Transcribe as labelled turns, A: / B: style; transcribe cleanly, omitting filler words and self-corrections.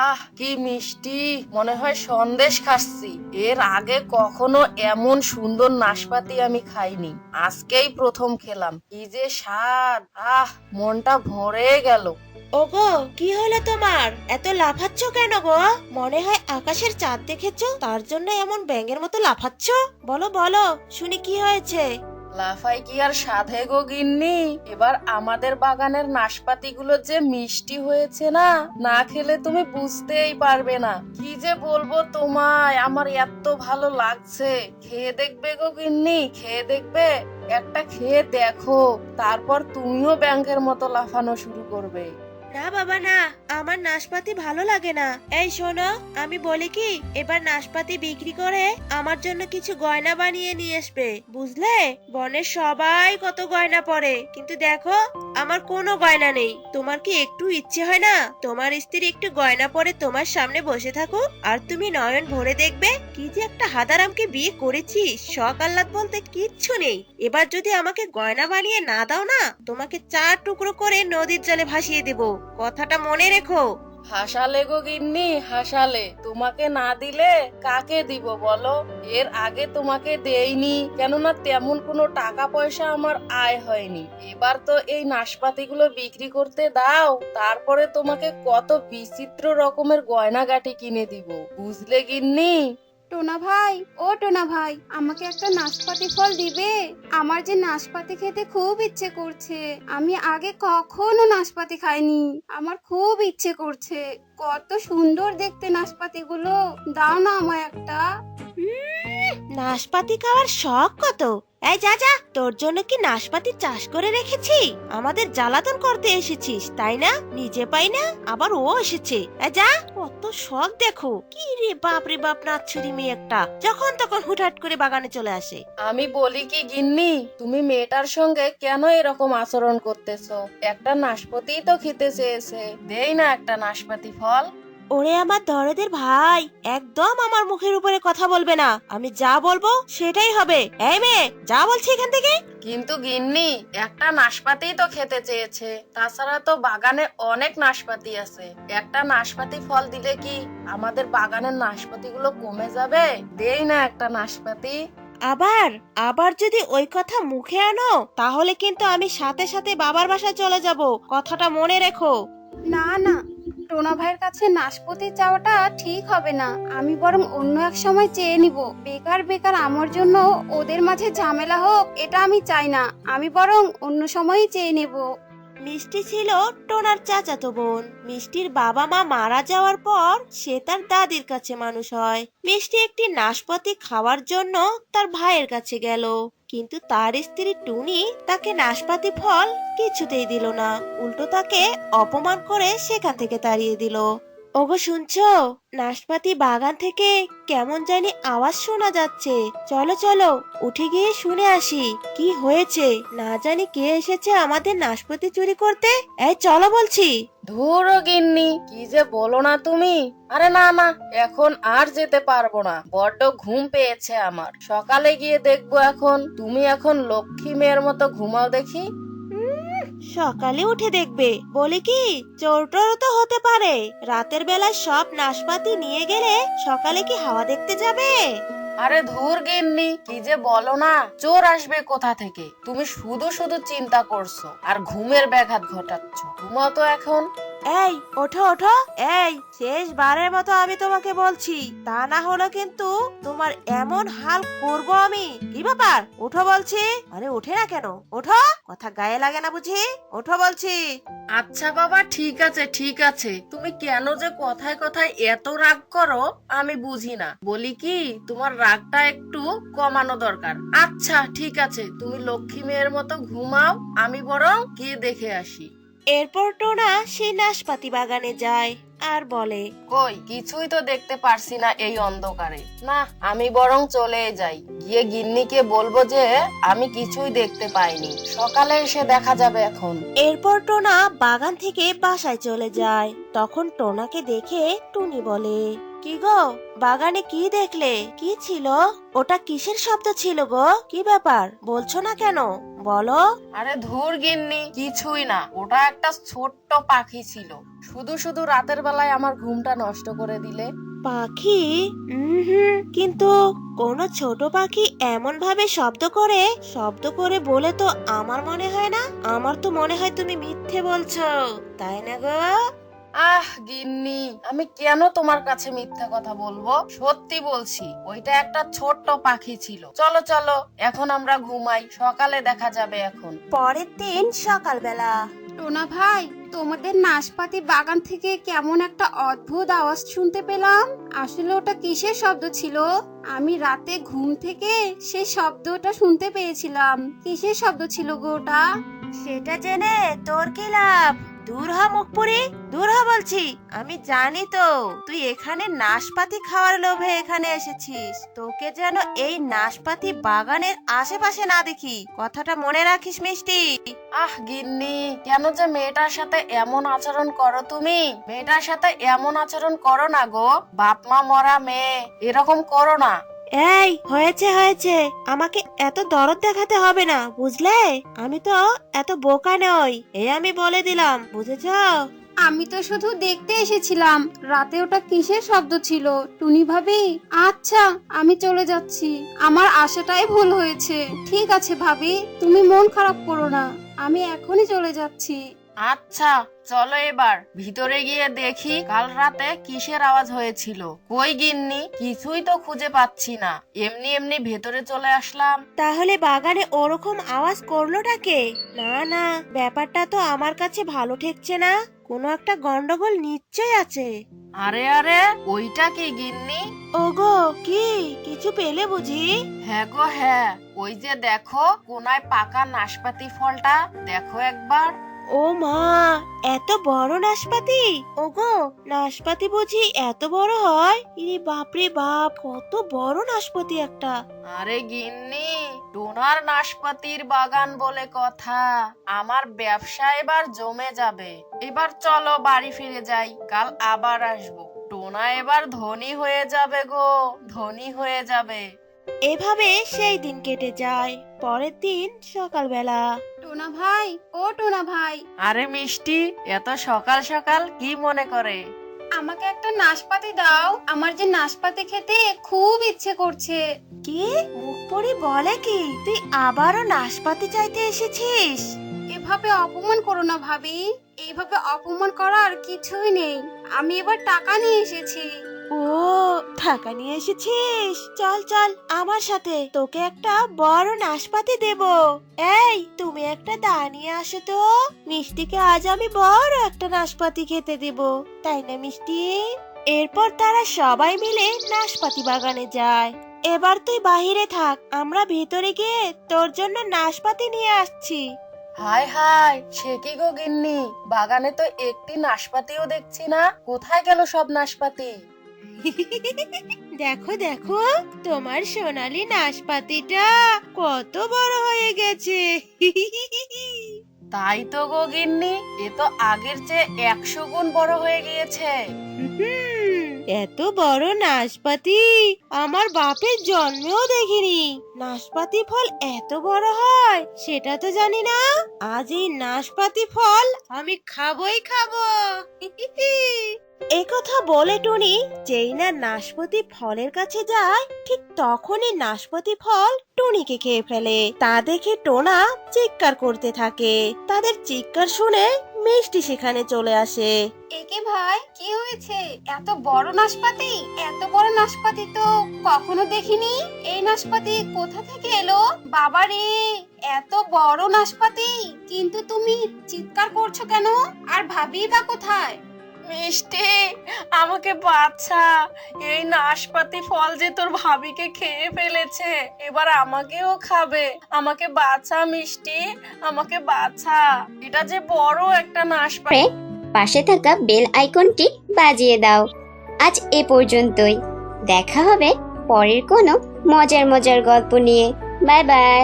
A: আহ কি মিষ্টি, মনে হয় সন্দেশ খাচ্ছি। এর আগে কখনো এমন সুন্দর নাশপাতি আমি খাইনি, আজকেই প্রথম খেলাম। কি যে স্বাদ, মনটা ভরে গেল।
B: ওগো, কি হলো তোমার? এত লাফাচ্ছ কেন গো? মনে হয় আকাশের চাঁদ দেখেছো, তার জন্য এমন ব্যাঙের মতো লাফাচ্ছ। বলো বলো, শুনি কি হয়েছে?
A: লাফাই কি আর সাধে গো গিন্নি, এবার আমাদের বাগানের নাশপাতি গুলো যে মিষ্টি হয়েছে না, না খেলে তুমি বুঝতেই পারবে না। কি যে বলবো তোমায়, আমার এত ভালো লাগছে। খেয়ে দেখবে গো গিন্নি, খেয়ে দেখবে। একটা খেয়ে দেখো, তারপর তুমিও ব্যাঙের মতো লাফানো শুরু করবে।
B: না বাবা না, আমার নাশপাতি ভালো লাগে না। এই শোনো, আমি বলি কি, এবার নাশপাতি বিক্রি করে আমার জন্য কিছু গয়না বানিয়ে নিয়ে আসবে, বুঝলে? বনের সবাই কত গয়না পরে, কিন্তু দেখো আমার কোনো গয়না নেই। তোমার কি একটু ইচ্ছে হয় না তোমার স্ত্রী একটু গয়না পরে তোমার সামনে বসে থাকুক, আর তুমি নয়ন ভরে দেখবে কি যে একটা হাদারামকে বিয়ে করেছি, শখ আহ্লাদ বলতে কিচ্ছু নেই। এবার যদি আমাকে গয়না বানিয়ে না দাও না, তোমাকে 4 টুকরো করে নদীর জলে ভাসিয়ে দেব, কথাটা মনে রেখো।
A: হাসালে গো গিন্নি, হাসালে। তোমাকে না দিলে কাকে দিব বলো? এর আগে তোমাকে দেইনি, কেননা তেমন কোনো টাকা পয়সা আমার আয় হয়নি। এবার তো এই নাশপাতিগুলো বিক্রি করতে দাও, তারপরে তোমাকে কত বিচিত্র রকমের গয়নাগাটি কিনে দিব, বুঝলে গিন্নি?
C: টোনা ভাই, ও টোনা ভাই, আমাকে একটা নাশপাতি ফল দিবে? আমার যে নাশপাতি খেতে খুব ইচ্ছে করছে। আমি আগে কখনো নাশপাতি খাইনি, আমার খুব ইচ্ছে করছে। কত সুন্দর দেখতে নাশপাতিগুলো, দাও না আমায় একটা।
B: নাশপাতি খাওয়ার শখ কত! এই যা যা, তোর জন্য কি নাশপাতি চাষ করে রেখেছি? আমাদের জ্বালাতন করতে এসেছিস তাই না? নিজে পাই না, আবার ও এসেছে। এই যা, কত শখ দেখো! কি রে বাপ রে বাপ, নাচ্ছুরি মেয়ে একটা, যখন তখন হুটহাট করে বাগানে চলে আসে।
A: আমি বলি কি গিন্নি, তুমি মেয়েটার সঙ্গে কেন এরকম আচরণ করতেছো? একটা নাশপাতিই তো খেতে চেয়েছে, দেই না একটা নাশপাতি ফল।
B: ওরে আমার দরদের ভাই, একদম আমার মুখের উপরে কথা বলবে না। আমি যা বলবো সেটাই হবে। এই মেয়ে, যা বলছি এখান থেকে।
A: কিন্তু গিন্নি, একটা নাশপাতিই তো খেতে চেয়েছে, তাছাড়া তো বাগানে অনেক নাশপাতি আছে। একটা নাশপাতি ফল দিলে কি আমাদের বাগানের নাশপাতিগুলো কমে যাবে? দেই না একটা নাশপাতি।
B: আবার আবার যদি ওই কথা মুখে আনো, তাহলে কিন্তু আমি সাথে সাথে বাবার বাসায় চলে যাব, কথাটা মনে রেখো।
C: না না, টোনা ভাইয়ের কাছে নাশপাতি চাওয়াটা ঠিক হবে না। আমি বরং অন্য এক সময় চেয়ে নিব। বেকার বেকার আমার জন্য ওদের মাঝে ঝামেলা হোক, এটা আমি চাই না। আমি বরং অন্য সময়ই চেয়ে নেব।
B: মিষ্টি ছিল টোনার চাচাতো বোন। মিষ্টির বাবা মা মারা যাওয়ার পর সে তার দাদির কাছে মানুষ হয়। মিষ্টি একটি নাশপাতি খাওয়ার জন্য তার ভাইয়ের কাছে গেল, কিন্তু তার স্ত্রী টুনি তাকে নাশপাতি ফল কিছুতেই দিল না, উল্টো তাকে অপমান করে সেখান থেকে তাড়িয়ে দিল। ওগো শুনছো? নাশপাতি বাগান থেকে কেমন জানি আওয়াজ শোনা যাচ্ছে। চলো চলো, উঠে গিয়ে শুনে আসি কি হয়েছে। না জানি কে এসেছে আমাদের নাশপাতি চুরি করতে। এই চলো বলছি।
A: ধুর গিন্নি, কি যে বলো না তুমি। আরে না না, এখন আর যেতে পারবো না, বড্ড ঘুম পেয়েছে আমার। সকালে গিয়ে দেখবো। এখন তুমি এখন লক্ষ্মী মেয়ের মতো ঘুমাও দেখি।
B: সকালে উঠে দেখবে বলে কি, চোর টোরও তো হতে পারে। রাতের বেলায় সব নাশপাতি নিয়ে গেলে সকালে কি হাওয়া দেখতে যাবে?
A: আরে ধুর গিন্নি, কি যে বলো না, চোর আসবে কোথা থেকে? তুমি শুধু শুধু চিন্তা করছো আর ঘুমের ব্যাঘাত ঘটাচ্ছ। ঘুমাও তো এখন।
B: এই ওঠো ওঠো, এই শেষবারের মতো আমি তোমাকে বলছি, তা না হলে কিন্তু তোমার এমন হাল করব আমি। কি ব্যাপার, ওঠো বলছি। আরে ওঠে না কেন? ওঠো, কথা গায়ে লাগে না বুঝি? ওঠো বলছি।
A: আচ্ছা বাবা, ঠিক আছে ঠিক আছে। তুমি কেন যে কথায় কথায় এত রাগ করো আমি বুঝি না। বলি কি, তোমার রাগটা একটু কমানো দরকার। আচ্ছা ঠিক আছে, তুমি লক্ষ্মী মেয়ের মতো ঘুমাও, আমি বরং গিয়ে দেখে আসি।
B: এরপর টোনা সেই নাশপাতি বাগানে যায় আর বলে,
A: কই কিছুই তো দেখতে পারছি না এই অন্ধকারে। না, আমি বরং চলে যাই, গিয়ে গিন্নিকে বলবো যে আমি কিছুই দেখতে পাইনি, সকালে এসে দেখা যাবে এখন।
B: এরপর টোনা বাগান থেকে বাসায় চলে যায়। তখন টোনাকে দেখে টুনি বলে, কি গো, বাগানে কি দেখলে? কি ছিল ওটা? কিসের শব্দ ছিল গো? কি ব্যাপার, বলছো না কেন? বলো।
A: আরে ধুর গিন্নি, কিছুই না, ওটা একটা ছোট্ট পাখি ছিল। শুধু শুধু রাতের বেলায় আমার ঘুমটা নষ্ট করে দিলে।
B: পাখি? কিন্তু কোনো ছোট পাখি এমন ভাবে শব্দ করে বলে তো আমার মনে হয় না। আমার তো মনে হয় তুমি মিথ্যে বলছো, তাই না গো?
A: আহ গিন্নি, আমি কেন তোমার কাছে মিথ্যা কথা বলবো? সত্যি বলছি, ওইটা একটা ছোট্ট পাখি ছিল। চলো চলো, এখন আমরা ঘুমাই, সকালে দেখা যাবে এখন।
B: পরের দিন সকালবেলা।
C: টোনা ভাই, তোমাদের নাশপাতি বাগান থেকে কেমন একটা অদ্ভুত আওয়াজ শুনতে পেলাম। আসলে ওটা কিসের শব্দ ছিল? আমি রাতে ঘুম থেকে সেই শব্দটা শুনতে পেয়েছিলাম। কিসের শব্দ ছিল গো ওটা?
B: সেটা জেনে তোর কি লাভ? দূর হ মুখপুরি, দূর হ বলছি। আমি জানি তো তুই এখানে নাশপাতি খাওয়ার লোভে এখানে এসেছিস। তোকে যেন এই নাশপাতি বাগানের আশেপাশে না দেখি, কথাটা মনে রাখিস মিষ্টি।
A: আহ গিন্নি, কেন যে মেয়েটার সাথে এমন আচরণ করো তুমি? মেয়েটার সাথে এমন আচরণ করো না গো, বাপ মা মরা মেয়ে, এরকম করো না।
B: এই হয়েছে হয়েছে, আমাকে এত দরদ দেখাতে হবে না, বুঝলে? আমি তো এত বোকা নই, আমি বলে দিলাম, বুঝেছ?
C: আমি তো শুধু দেখতে এসেছিলাম। রাতে ওটা কিসের শব্দ ছিল টুনি ভাবি? আচ্ছা, আমি চলে যাচ্ছি। আমার আশাটাই ভুল হয়েছে। ঠিক আছে ভাবি, তুমি মন খারাপ করো না, আমি এখনই চলে যাচ্ছি।
A: আচ্ছা চলো এবার ভিতরে গিয়ে দেখি কাল রাতে কিসের আওয়াজ হয়েছিল। কই গিন্নি, কিছুই তো খুঁজে পাচ্ছি না, এমনি এমনি ভেতরে চলে আসলাম।
B: তাহলে বাগানে ওরকম আওয়াজ করলোটা কে? না না, ব্যাপারটা তো আমার কাছে ভালো ঠেকছে না। কোনো একটা গন্ডগোল নিশ্চয় আছে।
A: আরে আরে, ওইটা কি গিন্নি?
B: ওগো, কি কিছু পেলে বুঝি?
A: হ্যাঁ গো হ্যাঁ, ওই যে দেখো কোনায় পাকা নাশপাতি ফলটা, দেখো একবার।
B: ও মা, এত বড় নাশপাতি! ওগো, নাশপাতি বুঝি এত বড় হয়? ইরে বাপরে বাপ, কত বড় নাশপাতি একটা!
A: আরে গিন্নি, টোনার নাশপাতির বাগান বলে কথা। আমার ব্যবসা এবার জমে যাবে। এবার চলো বাড়ি ফিরে যাই, কাল আবার আসবো। টোনা এবার ধনী হয়ে যাবে গো, ধনী হয়ে যাবে।
B: এভাবে সেই দিন কেটে যায়। পরের দিন সকালবেলা।
C: টোনা ভাই, ও টোনা ভাই,
A: আরে মিষ্টি, এত সকাল সকাল কি মনে করে?
C: আমাকে একটা নাশপাতি দাও। আমার যে নাশপাতি খেতে খুব ইচ্ছে করছে।
B: কি মুখ পড়ি বলে কি? তুই আবারও নাশপাতি চাইতে এসেছিস?
C: এভাবে অপমান করো না ভাবি। এইভাবে অপমান করার কিছুই নেই। আমি এবার টাকা নিয়ে এসেছি।
B: ও, টাকা নিয়ে এসেছিস? চল চল আমার সাথে, তোকে একটা বড় নাশপাতি দেব। এই, তুমি একটা দাঁড়িয়ে আসো তো। মিষ্টিকে আজ আমি বড় একটা নাশপাতি খেতে দেব, তাই না মিষ্টি? এরপর তারা সবাই মিলে নাশপাতি বাগানে যায়। এবার তুই বাহিরে থাক, আমরা ভিতরে গিয়ে তোর জন্য নাশপাতি নিয়ে আসছি।
A: হাই হাই, সে কি গো গিন্নি, বাগানে তো একটি নাশপাতিও দেখছি না, কোথায় গেল সব নাশপাতি?
B: দেখো দেখো, তোমার সোনালী নাশপাতিটা কত বড় হয়ে গেছে।
A: তাই তো গো গিন্নি, এ তো আগের চেয়ে 100 গুণ বড় হয়ে গিয়েছে।
B: এত বড় নাশপাতি আমার বাপের জন্মেও দেখিনি। নাশপাতি ফল এত বড় হয় সেটা তো জানি না। আজ এই নাশপাতি ফল আমি খাবোই খাবো। একথা বলে টুনি যেই না নাশপাতি ফলের কাছে যায়, ঠিক তখনই নাশপাতি ফল টুনিকে খেয়ে ফেলে। তা দেখে টোনা চিৎকার করতে থাকে। তাদের চিৎকার শুনে মিষ্টি সেখানে চলে আসে।
C: একে ভাই, কি হয়েছে? এত বড় নাশপাতি, এত বড় নাশপাতি তো কখনো দেখিনি। এই নাশপাতি কোথা থেকে এলো? বাবা রে, এত বড় নাশপাতি, কিন্তু তুমি চিৎকার করছো কেন? আর ভাবি বা কোথায়?
A: মিষ্টি, আমাকে বাঁচা, এই নাশপাতি ফল যে তোর ভাবিকে খেয়ে ফেলেছে, এবার আমাকেও খাবে। আমাকে বাঁচা মিষ্টি, আমাকে বাঁচা। এটা যে বড় একটা নাশপাতি।
D: পাশে থাকা বেল আইকনটি বাজিয়ে দাও। আজ এ পর্যন্তই, দেখা হবে পরের কোনো মজার মজার গল্প নিয়ে। Bye bye.